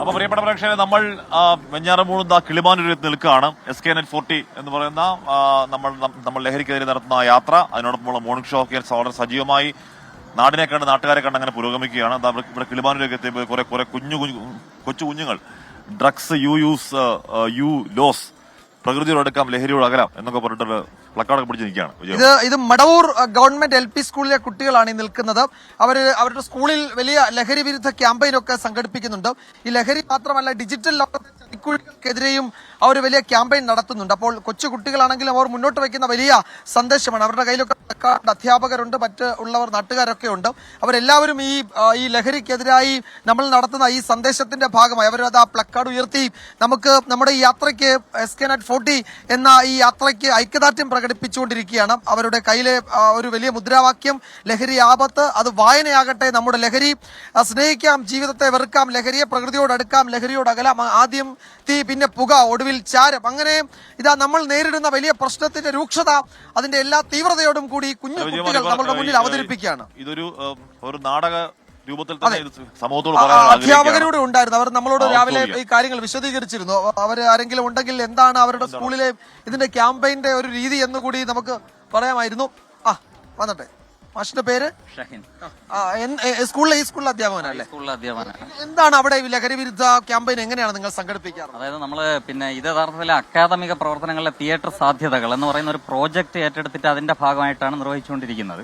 അപ്പൊ പ്രിയപ്പെട്ട പ്രേക്ഷകരെ, നമ്മൾ വെഞ്ഞാറമൂട് കിളിമാനൂരിൽ നിൽക്കുകയാണ്. SKNet 40 എന്ന് പറയുന്ന നമ്മൾ ലഹരിക്കെതിരെ നടത്തുന്ന യാത്ര, അതിനോടൊപ്പമുള്ള മോർണിംഗ് ഷോ ഒക്കെ വളരെ സജീവമായി നാടിനെ കണ്ട് നാട്ടുകാരെ കണ്ട് അങ്ങനെ പുരോഗമിക്കുകയാണ്. ഇവിടെ കിളിമാനൂരിലേക്ക് എത്തിയപ്പോൾ കുറെ കൊച്ചു കുഞ്ഞുങ്ങൾ ഡ്രഗ്സ് യു ലോസ്, പ്രകൃതിയോട് അടുക്കാം ലഹരിയോട് അകലാം എന്നൊക്കെ പറഞ്ഞിട്ട് പ്ലക്കാർഡൊക്കെ പിടിച്ച് നിൽക്കുകയാണ്. ഇത് മടവൂർ ഗവൺമെന്റ് LP സ്കൂളിലെ കുട്ടികളാണ് ഈ നിൽക്കുന്നത്. അവരുടെ സ്കൂളിൽ വലിയ ലഹരി വിരുദ്ധ ക്യാമ്പയിനൊക്കെ സംഘടിപ്പിക്കുന്നുണ്ട്. ഈ ലഹരി മാത്രമല്ല, ഡിജിറ്റൽ ലോകത്തെ ചതിക്കുഴികൾക്കെതിരെയും അവർ വലിയ ക്യാമ്പയിൻ നടത്തുന്നുണ്ട്. അപ്പോൾ കൊച്ചു കുട്ടികളാണെങ്കിലും അവർ മുന്നോട്ട് വയ്ക്കുന്ന വലിയ സന്ദേശമാണ്. അവരുടെ കയ്യിലൊക്കെ അധ്യാപകരുണ്ട്, മറ്റ് ഉള്ളവർ നാട്ടുകാരൊക്കെ ഉണ്ട്. അവരെല്ലാവരും ഈ ലഹരിക്കെതിരായി നമ്മൾ നടത്തുന്ന ഈ സന്ദേശത്തിന്റെ ഭാഗമായി അവരത് ആ പ്ലക്കാർഡ് ഉയർത്തി നമുക്ക് നമ്മുടെ ഈ യാത്രയ്ക്ക് SKNet 40 എന്ന ഈ യാത്രയ്ക്ക് ഐക്യദാർഢ്യം പ്രകടിപ്പിച്ചുകൊണ്ടിരിക്കുകയാണ്. അവരുടെ കയ്യിലെ ഒരു വലിയ മുദ്രാവാക്യം ലഹരി ആപത്ത്, അത് വായനയാകട്ടെ. നമ്മുടെ ലഹരി സ്നേഹിക്കാം, ജീവിതത്തെ വെറുക്കാം, ലഹരിയെ പ്രകൃതിയോട് അടുക്കാം, ലഹരിയോട് അകലാം. ആദ്യം തീ, പിന്നെ പുക, ഒടുവിൽ ചാരം. അങ്ങനെ ഇതാ നമ്മൾ നേരിടുന്ന വലിയ പ്രശ്നത്തിന്റെ രൂക്ഷത, അതിന്റെ എല്ലാ തീവ്രതയോടും കൂടി കുഞ്ഞു കുട്ടികൾ നമ്മുടെ മുന്നിൽ അവതരിപ്പിക്കുകയാണ്. ഒരു നാടക രൂപത്തിൽ തന്നെ സമൂഹത്തോട് അധ്യാപകരോട് ഉണ്ടായിരുന്നു. അവർ നമ്മളോട് രാവിലെ ഈ കാര്യങ്ങൾ വിശദീകരിച്ചിരുന്നു. അവർ ആരെങ്കിലും ഉണ്ടെങ്കിൽ എന്താണ് അവരുടെ സ്കൂളിലെ ഇതിന്റെ ക്യാമ്പയിന്റെ ഒരു രീതി എന്ന് കൂടി നമുക്ക് പറയാമായിരുന്നു. വന്നട്ടെ. മാഷിന്റെ പേര് ഷഹീൻ. ഈ സ്കൂളിലെ അധ്യാപകനല്ലേ? എന്താണ് അവിടെ ലഹരി വിരുദ്ധ ക്യാമ്പയിൻ എങ്ങനെയാണ് നിങ്ങൾ സംഘടിപ്പിക്കാറ്? അതായത് നമ്മള് ഇത് യഥാർത്ഥത്തിൽ അക്കാദമിക പ്രവർത്തനങ്ങളിലെ തിയേറ്റർ സാധ്യതകൾ എന്ന് പറയുന്ന ഒരു പ്രോജക്ട് ഏറ്റെടുത്തിട്ട് അതിന്റെ ഭാഗമായിട്ടാണ് നിർവഹിച്ചുകൊണ്ടിരിക്കുന്നത്.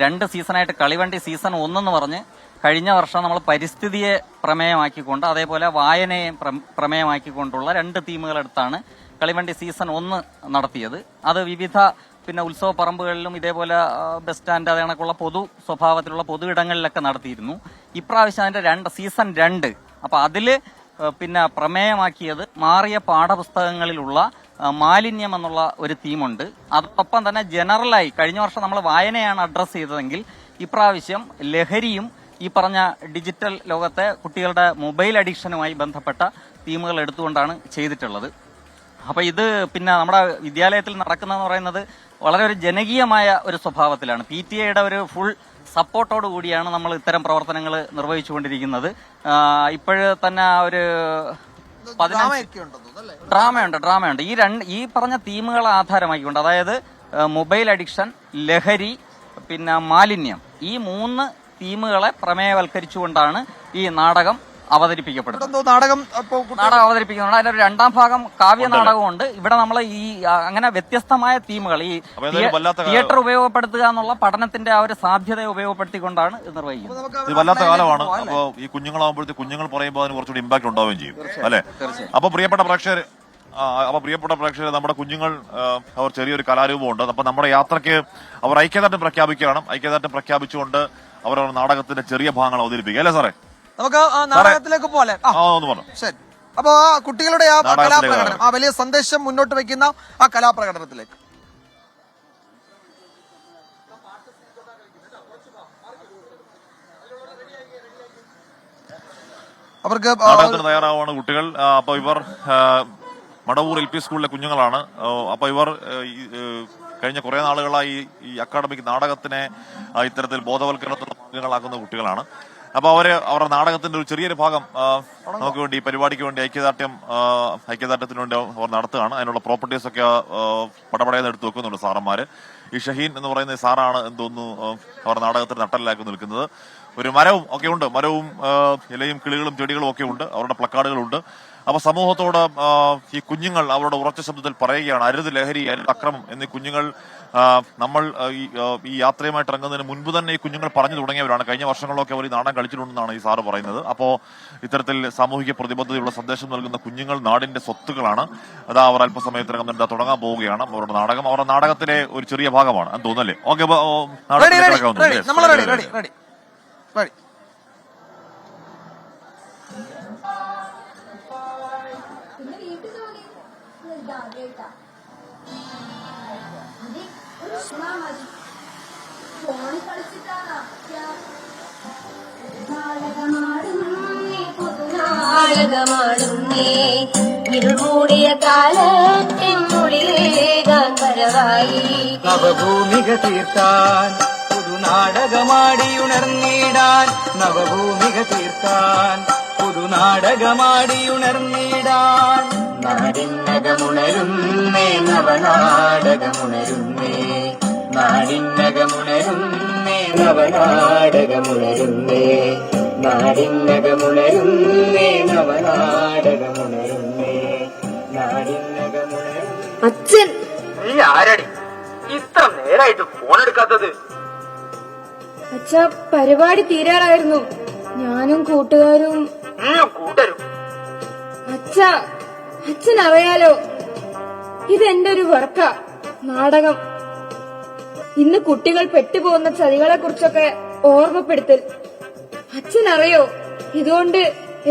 2 സീസണായിട്ട് കളിവണ്ടി സീസൺ 1 എന്ന് പറഞ്ഞ് കഴിഞ്ഞ വർഷം നമ്മൾ പരിസ്ഥിതിയെ പ്രമേയമാക്കിക്കൊണ്ട് അതേപോലെ വായനയെ പ്രമേയമാക്കിക്കൊണ്ടുള്ള 2 തീമുകളെടുത്താണ് കളിവണ്ടി സീസൺ 1 നടത്തിയത്. അത് വിവിധ ഉത്സവ പറമ്പുകളിലും ഇതേപോലെ ബസ് സ്റ്റാൻഡ് അത് കണക്കുള്ള പൊതു സ്വഭാവത്തിലുള്ള പൊതു ഇടങ്ങളിലൊക്കെ നടത്തിയിരുന്നു. ഇപ്രാവശ്യം അതിന്റെ സീസൺ 2 അപ്പൊ അതില് പ്രമേയമാക്കിയത് മാറിയ പാഠപുസ്തകങ്ങളിലുള്ള മാലിന്യം എന്നുള്ള ഒരു തീമുണ്ട്. അതോടൊപ്പം തന്നെ ജനറലായി കഴിഞ്ഞ വർഷം നമ്മൾ വായനയാണ് അഡ്രസ് ചെയ്തതെങ്കിൽ ഇപ്രാവശ്യം ലഹരിയും ഈ പറഞ്ഞ ഡിജിറ്റൽ ലോകത്തെ കുട്ടികളുടെ മൊബൈൽ അഡിക്ഷനുമായി ബന്ധപ്പെട്ട തീമുകൾ എടുത്തുകൊണ്ടാണ് ചെയ്തിട്ടുള്ളത്. അപ്പൊ ഇത് നമ്മുടെ വിദ്യാലയത്തിൽ നടക്കുന്നതെന്ന് പറയുന്നത് വളരെ ഒരു ജനകീയമായ ഒരു സ്വഭാവത്തിലാണ്. PTA ഒരു ഫുൾ സപ്പോർട്ടോട് കൂടിയാണ് നമ്മൾ ഇത്തരം പ്രവർത്തനങ്ങൾ നിർവഹിച്ചുകൊണ്ടിരിക്കുന്നത്. ഇപ്പോഴ് തന്നെ ഒരു ഡ്രാമയുണ്ട്. ഈ പറഞ്ഞ തീമുകളെ ആധാരമാക്കിക്കൊണ്ട്, അതായത് മൊബൈൽ അഡിക്ഷൻ, ലഹരി, മാലിന്യം, ഈ 3 തീമുകളെ പ്രമേയവൽക്കരിച്ചുകൊണ്ടാണ് ഈ നാടകം അവതരിപ്പിക്കപ്പെടുന്നത്. നാടകം അവതരിപ്പിക്കുന്നുണ്ട്. അതിന്റെ 2ാം ഭാഗം കാവ്യ നാടകമുണ്ട്. ഇവിടെ നമ്മൾ അങ്ങനെ വ്യത്യസ്തമായ തീമുകൾ ഈ തിയേറ്റർ ഉപയോഗപ്പെടുത്തുക എന്നുള്ള പഠനത്തിന്റെ ആ ഒരു സാധ്യതയെ ഉപയോഗപ്പെടുത്തിക്കൊണ്ടാണ് ഇത് നിർവഹിക്കുന്നത്. ഇത് വല്ലാത്ത കാലമാണ്. അപ്പൊ ഈ കുഞ്ഞുങ്ങളാകുമ്പോഴത്തെ കുഞ്ഞുങ്ങൾ പറയുമ്പോൾ അതിന് കുറച്ചുകൂടി ഇമ്പാക്ട് ഉണ്ടാവുകയും ചെയ്യും അല്ലെ? അപ്പൊ പ്രിയപ്പെട്ട പ്രേക്ഷകർ നമ്മുടെ കുഞ്ഞുങ്ങൾ അവർ ചെറിയൊരു കലാരൂപമുണ്ട്. അപ്പൊ നമ്മുടെ യാത്രയ്ക്ക് അവർ ഐക്യദാർഢ്യം പ്രഖ്യാപിക്കുകയാണ്. ഐക്യദാർഢ്യം പ്രഖ്യാപിച്ചുകൊണ്ട് അവർ നാടകത്തിന്റെ ചെറിയ ഭാഗങ്ങൾ അവതരിപ്പിക്കുക അല്ലേ സാറേ? നമുക്ക് നാടകത്തിലേക്ക് പോലെ ശരി. അപ്പൊ കുട്ടികളുടെ ആ കലാപ്രകടനം, ആ വലിയ സന്ദേശം മുന്നോട്ട് വെക്കുന്ന ആ കലാപ്രകടനത്തിലേക്ക് അവർക്ക് തയ്യാറാവുകയാണ് കുട്ടികൾ. അപ്പൊ ഇവർ മടവൂർ LP സ്കൂളിലെ കുഞ്ഞുങ്ങളാണ്. അപ്പൊ ഇവർ കഴിഞ്ഞ കുറെ നാളുകളായി ഈ അക്കാഡമിക് നാടകത്തിനെ ഇത്തരത്തിൽ ബോധവൽക്കരണത്തിന്റെ മാർഗങ്ങളാക്കുന്ന കുട്ടികളാണ്. അപ്പൊ അവരുടെ നാടകത്തിന്റെ ഒരു ചെറിയൊരു ഭാഗം നമുക്ക് വേണ്ടി, ഈ പരിപാടിക്ക് വേണ്ടി ഐക്യദാർഢ്യത്തിന് വേണ്ടി അവർ നടത്തുകയാണ്. അതിനുള്ള പ്രോപ്പർട്ടീസ് ഒക്കെ പടപടയെന്ന് എടുത്ത് വെക്കുന്നുണ്ട് സാറന്മാര്. ഈ ഷഹീൻ എന്ന് പറയുന്ന സാറാണ് എന്തോന്നു അവർ നാടകത്തിന് നട്ടലിലാക്കി നിൽക്കുന്നത്. ഒരു മരവും ഒക്കെ ഉണ്ട്, മരവും ഇലയും കിളികളും ചെടികളും ഒക്കെ ഉണ്ട്, അവരുടെ പ്ലക്കാർഡുകളുണ്ട്. അപ്പൊ സമൂഹത്തോട് ഈ കുഞ്ഞുങ്ങൾ അവരുടെ ഉറച്ച ശബ്ദത്തിൽ പറയുകയാണ്, അരുത് ലഹരി, അരുത് അക്രമം എന്നീ കുഞ്ഞുങ്ങൾ നമ്മൾ ഈ യാത്രയുമായിട്ട് ഇറങ്ങുന്നതിന് മുൻപ് തന്നെ ഈ കുഞ്ഞുങ്ങൾ പറഞ്ഞു തുടങ്ങിയവരാണ്. കഴിഞ്ഞ വർഷങ്ങളിലൊക്കെ അവർ ഈ നാടകം കളിച്ചിട്ടുണ്ടെന്നാണ് ഈ സാറ് പറയുന്നത്. അപ്പോ ഇത്തരത്തിൽ സാമൂഹിക പ്രതിബദ്ധതയുള്ള സന്ദേശം നൽകുന്ന കുഞ്ഞുങ്ങൾ നാടിന്റെ സ്വത്തുക്കളാണ്. അതാ അവർ അല്പസമയത്തിനകം തന്നെ തുടങ്ങാൻ പോവുകയാണ് അവരുടെ നാടകം. അവരുടെ നാടകത്തിലെ ഒരു ചെറിയ ഭാഗമാണ് എന്ന് തോന്നല്ലേ? ഓക്കെ, ഇരുമൂടിയ കാലത്തിനുള്ളിലേകാൻ വരവായി നവഭൂമിക തീർക്കാൻ പുതുനാടകമാടി ഉണർന്നിടാൻ നവഭൂമിക തീർക്കാൻ പുതുനാടകമാടിയുണർന്നിടാൻ നാടിനകമുണരുന്നേ നവനാടകമുണരുന്നേ നാടിനകമുണരുന്നേ നവനാടകമുണരുന്നേ നാടിനകമുണരുന്നേ നവനാടകമുണരുന്നേ നാടിനകമുണരുന്നേ. അച്ഛൻ, നീ ആരടി ഇത്ര നേരായിട്ട് ഫോൺ എടുക്കാത്തത്? അച്ഛ പരിപാടി തീരാറായിരുന്നു. ഞാനും കൂട്ടുകാരും. കൂട്ടരും അച്ഛ, അച്ഛൻ അറിയാലോ, ഇതെന്റെ ഒരു വർക്കാ, നാടകം. ഇന്ന് കുട്ടികൾ പെട്ടുപോകുന്ന ചതികളെ കുറിച്ചൊക്കെ ഓർമ്മപ്പെടുത്തൽ. അച്ഛനറിയോ, ഇതുകൊണ്ട്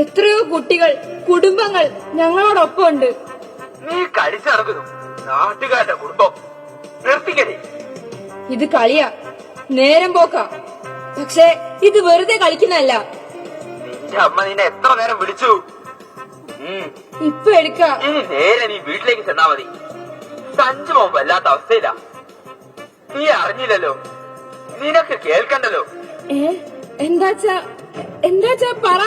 എത്രയോ കുട്ടികൾ, കുടുംബങ്ങൾ ഞങ്ങളോടൊപ്പം ഉണ്ട്. നീ കളിച്ചിറങ്ങുന്നു നാട്ടുകാരുടെ കുടുംബം. നിർത്തിക്കടി. ഇത് കളിയാ, നേരം പോക്കാ. പക്ഷെ ഇത് വെറുതെ കളിക്കുന്നതല്ല. നിന്റെ അമ്മ നിന്നെ എത്ര നേരം വിളിച്ചു? ഇപ്പൊ എടുക്കാം. ഇനി നേരെ നീ വീട്ടിലേക്ക് ചെന്നാ മതി. സഞ്ജു മോൻ വല്ലാത്ത അവസ്ഥയില്ല. നീ അറിഞ്ഞില്ലല്ലോ, നിനക്ക് കേൾക്കണ്ടല്ലോ. എന്താച്ചാ പറ.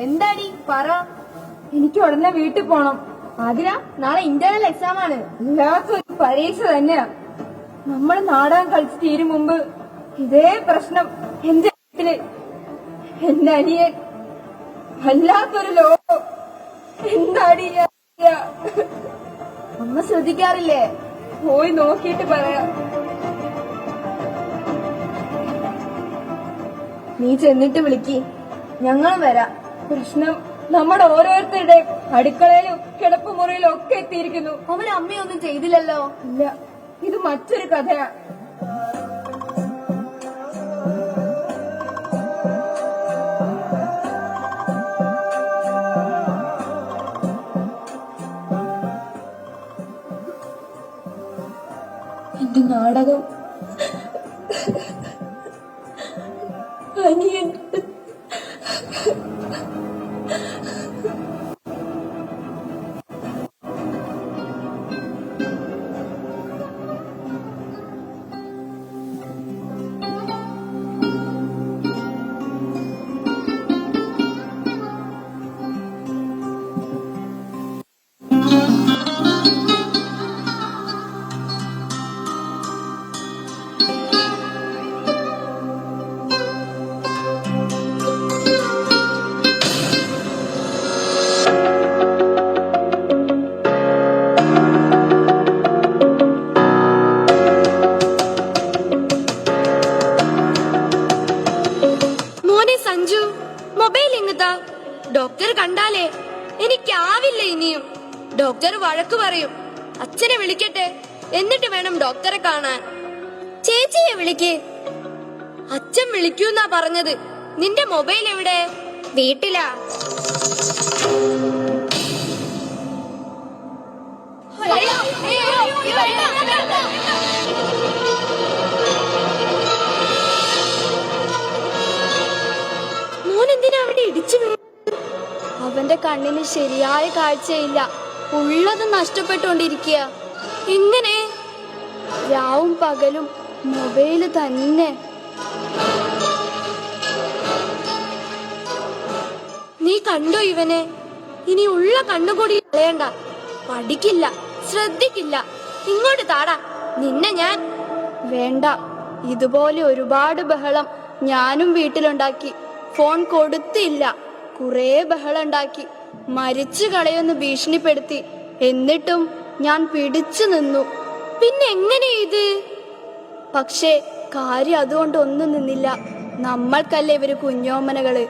എന്താടി പറ. എനിക്ക് ഉടനെ വീട്ടിൽ പോണം. ആതിര, നാളെ ഇന്റേണൽ എക്സാം ആണ്. വല്ലാത്തൊരു പരീക്ഷ തന്നെയാ. നമ്മൾ നാടകം കളിച്ച് തീരും മുമ്പ് ഇതേ പ്രശ്നം എന്റെ വീട്ടില്. എന്റെ അനിയൻ വല്ലാത്തൊരു ലോകം. എന്താടി അമ്മ ശ്രദ്ധിക്കാറില്ലേ? പോയി നോക്കിയിട്ട് പറയാം. നീ ചെന്നിട്ട് വിളിക്ക്, ഞങ്ങൾ വരാം. പ്രശ്നം നമ്മുടെ ഓരോരുത്തരുടെ അടുക്കളയിലും കിടപ്പുമുറിയിലും ഒക്കെ എത്തിയിരിക്കുന്നു. അവരമ്മയൊന്നും ചെയ്തില്ലല്ലോ. ഇല്ല, ഇത് മറ്റൊരു കഥയാ. എന്റെ നാടകം അനിയൻ ഡോക്ടർ കണ്ടാലേ എനിക്കാവില്ല ഇനിയും. ഡോക്ടർ വഴക്കു പറയും. അച്ഛനെ വിളിക്കട്ടെ, എന്നിട്ട് വേണം ഡോക്ടറെ കാണാൻ. ചേച്ചിയെ വിളിക്ക്. അച്ഛൻ വിളിക്കൂന്നാ പറഞ്ഞത്. നിന്റെ മൊബൈൽ എവിടെ? വീട്ടിലാ. മോനെന്തിനാ അവിടെ ഇടിച്ചു? അവന്റെ കണ്ണിന് ശരിയായ കാഴ്ചയില്ല. ഉള്ളത് നഷ്ടപ്പെട്ടുകൊണ്ടിരിക്കുക. എങ്ങനെ? രാവും പകലും മൊബൈല് തന്നെ. നീ കണ്ടോ ഇവനെ? ഇനി ഉള്ള കണ്ണുകൂടി കളയണ്ട. പഠിക്കില്ല, ശ്രദ്ധിക്കില്ല. ഇങ്ങോട്ട് താടാ, നിന്നെ ഞാൻ. വേണ്ട, ഇതുപോലെ ഒരുപാട് ബഹളം ഞാനും വീട്ടിലുണ്ടാക്കി. ഫോൺ കൊടുത്തില്ല. കുറെ ബഹളം ഉണ്ടാക്കി. മരിച്ചു കളയൊന്ന് ഭീഷണിപ്പെടുത്തി. എന്നിട്ടും ഞാൻ പിടിച്ചു നിന്നു. പിന്നെ എങ്ങനെ ഇത്? പക്ഷേ കാര്യം അതുകൊണ്ടൊന്നും നിന്നില്ല. നമ്മൾക്കല്ലേ ഇവര് കുഞ്ഞോമനകള്.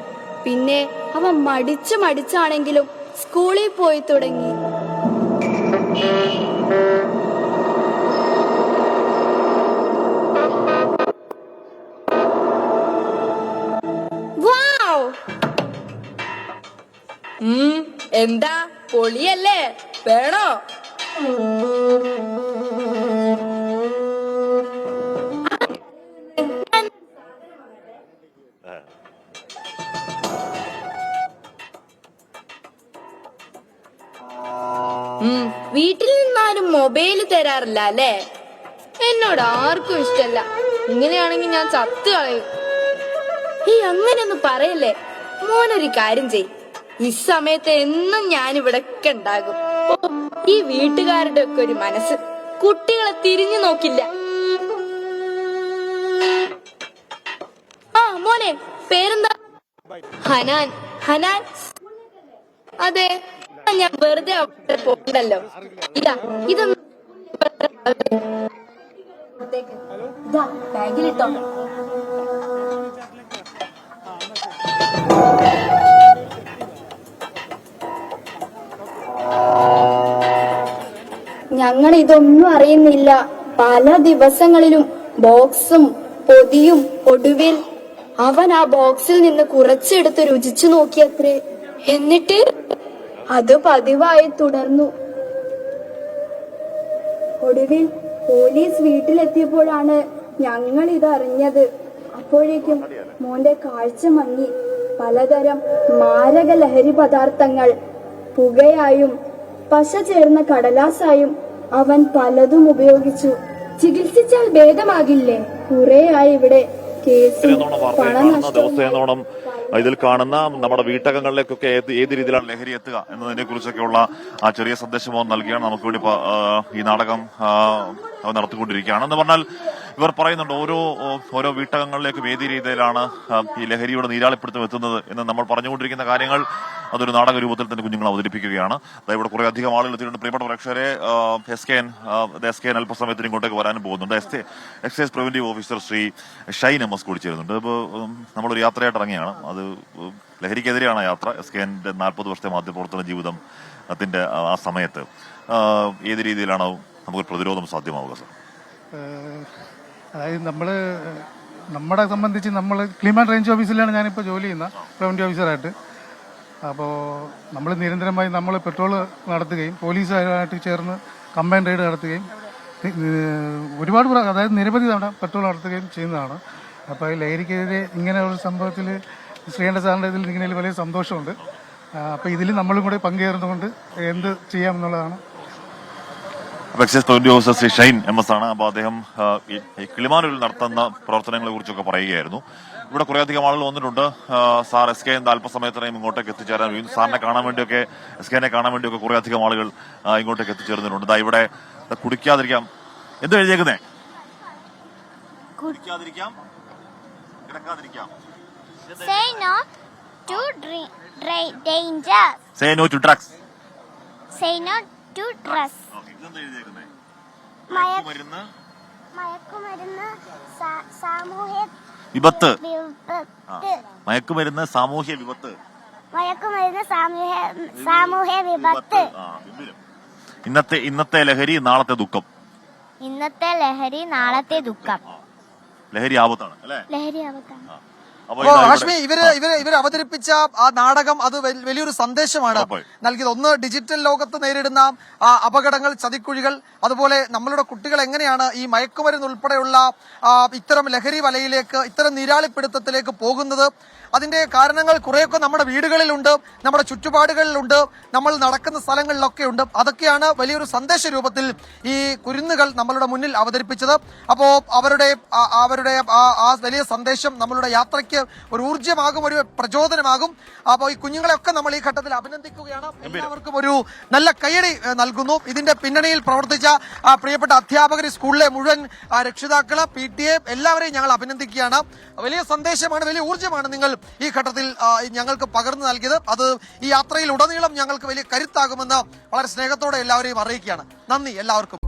പിന്നെ അവൻ മടിച്ചാണെങ്കിലും സ്കൂളിൽ പോയി തുടങ്ങി. എന്താ പൊളിയല്ലേ? വേണോ? വീട്ടിൽ നിന്നാരും മൊബൈല് തരാറില്ല അല്ലേ? എന്നോട് ആർക്കും ഇഷ്ടല്ല. ഇങ്ങനെയാണെങ്കിൽ ഞാൻ ചത്തു കളയും. അങ്ങനെയൊന്നും പറയല്ലേ. മോനൊരു കാര്യം ചെയ്, ഈ സമയത്ത് എന്നും ഞാൻ ഇവിടെ ഉണ്ടാകും. ഈ വീട്ടുകാരുടെ ഒക്കെ ഒരു മനസ്സ് കുട്ടികളെ തിരിഞ്ഞു നോക്കില്ല. മോനെ പേരെന്താ? ഹനാൻ. ഹനാൻ? അതെ, ഞാൻ വെറുതെ അവിടെ പോകണ്ടല്ലോ. ഇതൊന്നും ബാഗിലിട്ടോ. ഞങ്ങൾ ഇതൊന്നും അറിയുന്നില്ല. പല ദിവസങ്ങളിലും ബോക്സും പൊതിയും ഒടുവിൽ അവൻ ആ ബോക്സിൽ നിന്ന് കുറച്ചെടുത്ത് രുചിച്ചു നോക്കിയത്രേ. എന്നിട്ട് അത് പതിവായി തുടർന്നു. ഒടുവിൽ പോലീസ് വീട്ടിലെത്തിയപ്പോഴാണ് ഞങ്ങൾ ഇതറിഞ്ഞത്. അപ്പോഴേക്കും മോന്റെ കാഴ്ച മങ്ങി. പലതരം മാരക ലഹരി പദാർത്ഥങ്ങൾ പുകയായും പശ ചേർന്ന കടലാസായും അവൻ പലതും ഉപയോഗിച്ചു. ചികിത്സിച്ചാൽ ഭേദമാകില്ലേ? കുറേയായി ഇവിടെ കേസും ദിവസേനോളം ഇതിൽ കാണുന്ന നമ്മുടെ വീട്ടകങ്ങളിലേക്കൊക്കെ ഏത് രീതിയിലാണ് ലഹരി എത്തുക എന്നതിനെ കുറിച്ചൊക്കെയുള്ള ആ ചെറിയ സന്ദേശമോ നൽകിയാണ് നമുക്ക് വേണ്ടി ഈ നാടകം നടത്തിക്കൊണ്ടിരിക്കുകയാണ്. എന്ന് പറഞ്ഞാൽ ഇവർ പറയുന്നുണ്ട് ഓരോ വീട്ടകങ്ങളിലേക്കും ഏത് രീതിയിലാണ് ഈ ലഹരിയുടെ നീരാളിപ്പിടുത്തം എത്തുന്നത് എന്ന് നമ്മൾ പറഞ്ഞുകൊണ്ടിരിക്കുന്ന കാര്യങ്ങൾ അതൊരു നാടക രൂപത്തിൽ തന്നെ കുഞ്ഞുങ്ങൾ അവതരിപ്പിക്കുകയാണ്. ഇവിടെ കുറെ അധികം ആളുകൾ എത്തിയിട്ടുണ്ട്. പ്രിയപ്പെട്ട പ്രേക്ഷകരെ, എസ് കെ എൻ അല്പസമയത്തിന് ഇങ്ങോട്ടേക്ക് വരാനും പോകുന്നുണ്ട്. Excise preventive officer Shri Shine M S കൂടി ചേരുന്നുണ്ട്. ഇപ്പോൾ നമ്മളൊരു യാത്രയായിട്ട് ഇറങ്ങിയാണ്. അത് ലഹരിക്കെതിരെയാണ് യാത്ര. എസ് കെ എൻ്റെ 40 വർഷത്തെ മാധ്യമപ്രവർത്തന ജീവിതത്തിന്റെ ആ സമയത്ത് ഏത് രീതിയിലാണ് നമുക്ക് പ്രതിരോധം സാധ്യമാവുക സർ? അതായത് നമ്മളെ സംബന്ധിച്ച് നമ്മൾ ക്ലീമാൻ റേഞ്ച് ഓഫീസിലാണ് ഞാനിപ്പോൾ ജോലി ചെയ്യുന്നത്, പ്രിവന്റീവ് ഓഫീസറായിട്ട്. അപ്പോൾ നമ്മൾ നിരന്തരമായി നമ്മൾ പെട്രോൾ നടത്തുകയും പോലീസുകാരുമായിട്ട് ചേർന്ന് കമ്പൈൻ റെയ്ഡ് നടത്തുകയും അതായത് നിരവധി തവണ പെട്രോൾ നടത്തുകയും ചെയ്യുന്നതാണ്. അപ്പോൾ ഈ ലഹരിക്കെതിരെ ഇങ്ങനെ ഒരു സംഭവത്തിൽ ശ്രീകണ്ഠ സാറിൻ്റെ ഇതിൽ ഇങ്ങനെ വലിയ സന്തോഷമുണ്ട്. അപ്പോൾ ഇതിൽ നമ്മളും കൂടെ പങ്കുചേർന്നുകൊണ്ട് എന്ത് ചെയ്യാമെന്നുള്ളതാണ്. Excise preventive officer Shri Shine M S ആണ്. അപ്പോൾ അദ്ദേഹം ഈ കിളിമാനൂരിൽ നടത്തുന്ന പ്രവർത്തനങ്ങളെ കുറിച്ചൊക്കെ പറയുകയായിരുന്നു. ഇവിടെ കുറെ അധികം ആളുകൾ വന്നിട്ടുണ്ട്. സാർ എസ് കെ അല്പസമയത്തിനായും ഇങ്ങോട്ടേക്ക് എത്തിച്ചേരാൻ, സാറിനെ കാണാൻ വേണ്ടിയൊക്കെ, എസ് കെനെ കാണാൻ വേണ്ടിയൊക്കെ കുറെ അധികം ആളുകൾ ഇങ്ങോട്ടേക്ക് എത്തിച്ചേർന്നിട്ടുണ്ട്. ഇവിടെ കുടിക്കാതിരിക്കാം എന്ത് എഴുതിയേക്കുന്നേ? കുടിക്കാതിരിക്കാം, കിടക്കാതിരിക്കാം. Say no to danger. Say no to drugs. Say no to drugs. ഇതെന്താ എഴുതിയേക്കുന്നേ? മയക്കുമരുന്ന് സാമൂഹ്യ വിപത്ത്. വിപത്ത്. മയക്കുമരുന്ന് സാമൂഹ്യ വിപത്ത്. മയക്കുമരുന്ന് സാമൂഹ്യ വിപത്ത്. ഇന്നത്തെ ലഹരി നാളത്തെ ദുഃഖം. ഇന്നത്തെ ലഹരി നാളത്തെ ദുഃഖം. ലഹരി ആപത്താണ് അല്ലേ? ലഹരി ആപത്താണ്. ഹാഷ്മി, ഇവര് അവതരിപ്പിച്ച ആ നാടകം അത് വലിയൊരു സന്ദേശമാണ് നൽകിയത്. ഒന്ന്, ഡിജിറ്റൽ ലോകത്ത് നേരിടുന്ന അപകടങ്ങൾ, ചതിക്കുഴികൾ, അതുപോലെ നമ്മളുടെ കുട്ടികൾ എങ്ങനെയാണ് ഈ മയക്കുമരുന്ന് ഉൾപ്പെടെയുള്ള ഇത്തരം ലഹരി വലയിലേക്ക്, ഇത്തരം നീരാളിപ്പിടുത്തത്തിലേക്ക് പോകുന്നത്. അതിന്റെ കാരണങ്ങൾ കുറെയൊക്കെ നമ്മുടെ വീടുകളിലുണ്ട്, നമ്മുടെ ചുറ്റുപാടുകളിലുണ്ട്, നമ്മൾ നടക്കുന്ന സ്ഥലങ്ങളിലൊക്കെ ഉണ്ട്. അതൊക്കെയാണ് വലിയൊരു സന്ദേശ രൂപത്തിൽ ഈ കുരുന്നുകൾ നമ്മളുടെ മുന്നിൽ അവതരിപ്പിച്ചത്. അപ്പോ അവരുടെ ആ വലിയ സന്ദേശം നമ്മളുടെ യാത്രയ്ക്ക് ഒരു ഊർജ്ജമാകും, ഒരു പ്രചോദനമാകും. അപ്പോൾ ഈ കുഞ്ഞുങ്ങളെയൊക്കെ നമ്മൾ ഈ ഘട്ടത്തിൽ അഭിനന്ദിക്കുകയാണ്. എല്ലാവർക്കും ഒരു നല്ല കയ്യടി നൽകുന്നു. ഇതിന്റെ പിന്നണിയിൽ പ്രവർത്തിച്ച പ്രിയപ്പെട്ട അധ്യാപകർ, സ്കൂളിലെ മുഴുവൻ രക്ഷിതാക്കള്, PTA എല്ലാവരെയും ഞങ്ങൾ അഭിനന്ദിക്കുകയാണ്. വലിയ സന്ദേശമാണ്, വലിയ ഊർജ്ജമാണ് നിങ്ങൾ ഈ ഘട്ടത്തിൽ ഞങ്ങൾക്ക് പകർന്നു നൽകിയത്. അത് ഈ യാത്രയിൽ ഉടനീളം ഞങ്ങൾക്ക് വലിയ കരുത്താകുമെന്ന് വളരെ സ്നേഹത്തോടെ എല്ലാവരെയും അറിയിക്കുകയാണ്. നന്ദി എല്ലാവർക്കും.